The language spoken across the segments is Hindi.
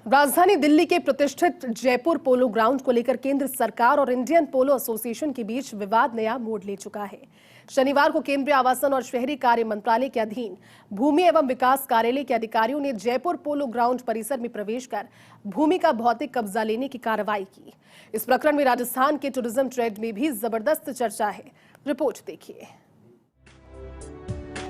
राजधानी दिल्ली के प्रतिष्ठित जयपुर पोलो ग्राउंड को लेकर केंद्र सरकार और इंडियन पोलो एसोसिएशन के बीच विवाद नया मोड़ ले चुका है। शनिवार को केंद्रीय आवासन और शहरी कार्य मंत्रालय के अधीन भूमि एवं विकास कार्यालय के अधिकारियों ने जयपुर पोलो ग्राउंड परिसर में प्रवेश कर भूमि का भौतिक कब्जा लेने की कार्रवाई की। इस प्रकरण में राजस्थान के टूरिज्म ट्रेड में भी जबरदस्त चर्चा है। रिपोर्ट देखिए।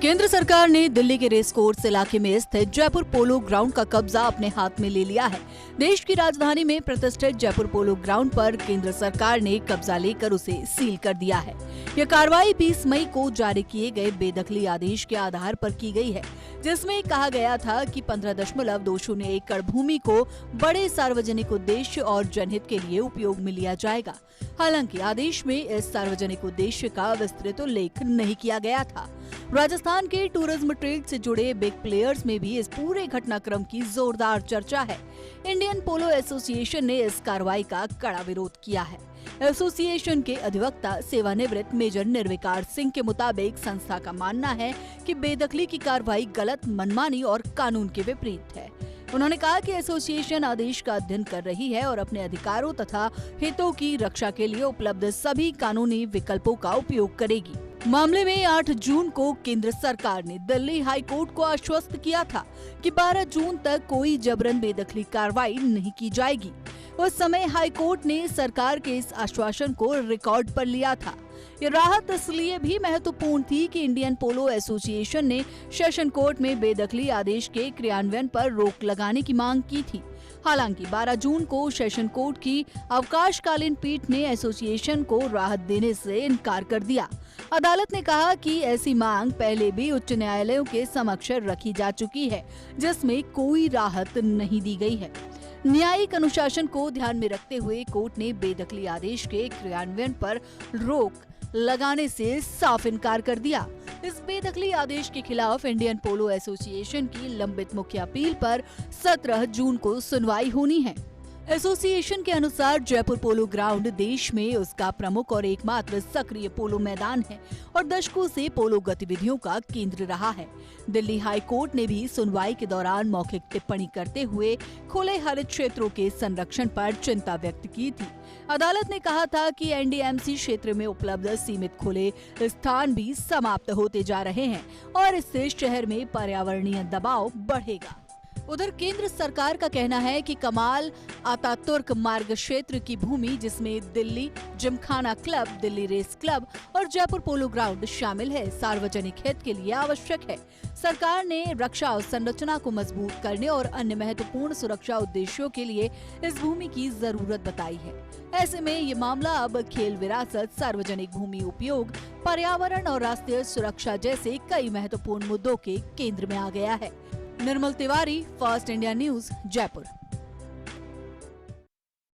केंद्र सरकार ने दिल्ली के रेस कोर्स इलाके में स्थित जयपुर पोलो ग्राउंड का कब्जा अपने हाथ में ले लिया है। देश की राजधानी में प्रतिष्ठित जयपुर पोलो ग्राउंड पर केंद्र सरकार ने कब्जा लेकर उसे सील कर दिया है। यह कार्रवाई 20 मई को जारी किए गए बेदखली आदेश के आधार पर की गई है, जिसमें कहा गया था कि 15.20 एकड़ भूमि को बड़े सार्वजनिक उद्देश्य और जनहित के लिए उपयोग में लिया जाएगा। हालांकि आदेश में इस सार्वजनिक उद्देश्य का विस्तृत उल्लेख नहीं किया गया था। राजस्थान के टूरिज्म ट्रेड से जुड़े बिग प्लेयर्स में भी इस पूरे घटनाक्रम की जोरदार चर्चा है। इंडियन पोलो एसोसिएशन ने इस कार्रवाई का कड़ा विरोध किया है। एसोसिएशन के अधिवक्ता सेवानिवृत्त मेजर निर्विकार सिंह के मुताबिक संस्था का मानना है कि बेदखली की कार्रवाई गलत, मनमानी और कानून के विपरीत है। उन्होंने कहा कि एसोसिएशन आदेश का अध्ययन कर रही है और अपने अधिकारों तथा हितों की रक्षा के लिए उपलब्ध सभी कानूनी विकल्पों का उपयोग करेगी। मामले में 8 जून को केंद्र सरकार ने दिल्ली हाई कोर्ट को आश्वस्त किया था कि 12 जून तक कोई जबरन बेदखली कार्रवाई नहीं की जाएगी। उस समय हाई कोर्ट ने सरकार के इस आश्वासन को रिकॉर्ड पर लिया था। ये राहत इसलिए भी महत्वपूर्ण थी कि इंडियन पोलो एसोसिएशन ने सेशन कोर्ट में बेदखली आदेश के क्रियान्वयन पर रोक लगाने की मांग की थी। हालांकि 12 जून को सेशन कोर्ट की अवकाशकालीन पीठ ने एसोसिएशन को राहत देने से इनकार कर दिया। अदालत ने कहा कि ऐसी मांग पहले भी उच्च न्यायालयों के समक्ष रखी जा चुकी है, जिसमें कोई राहत नहीं दी गई है। न्यायिक अनुशासन को ध्यान में रखते हुए कोर्ट ने बेदखली आदेश के क्रियान्वयन पर रोक लगाने से साफ इनकार कर दिया। इस बेदखली आदेश के खिलाफ इंडियन पोलो एसोसिएशन की लंबित मुख्य अपील पर 17 जून को सुनवाई होनी है। एसोसिएशन के अनुसार जयपुर पोलो ग्राउंड देश में उसका प्रमुख और एकमात्र सक्रिय पोलो मैदान है और दशकों से पोलो गतिविधियों का केंद्र रहा है। दिल्ली हाई कोर्ट ने भी सुनवाई के दौरान मौखिक टिप्पणी करते हुए खुले हरित क्षेत्रों के संरक्षण पर चिंता व्यक्त की थी। अदालत ने कहा था कि एनडीएमसी क्षेत्र में उपलब्ध सीमित खुले स्थान भी समाप्त होते जा रहे हैं और इससे शहर में पर्यावरणीय दबाव बढ़ेगा। उधर केंद्र सरकार का कहना है कि कमाल अतातुर्क मार्ग क्षेत्र की भूमि, जिसमें Delhi Gymkhana club, Delhi race club और जयपुर पोलो ग्राउंड शामिल है, सार्वजनिक हित के लिए आवश्यक है। सरकार ने रक्षा अवसंरचना को मजबूत करने और अन्य महत्वपूर्ण सुरक्षा उद्देश्यों के लिए इस भूमि की जरूरत बताई है। ऐसे में ये मामला अब खेल विरासत, सार्वजनिक भूमि उपयोग, पर्यावरण और राष्ट्रीय सुरक्षा जैसे कई महत्वपूर्ण मुद्दों के केंद्र में आ गया है। Nirmal Tiwari, Fast India News, Jaipur.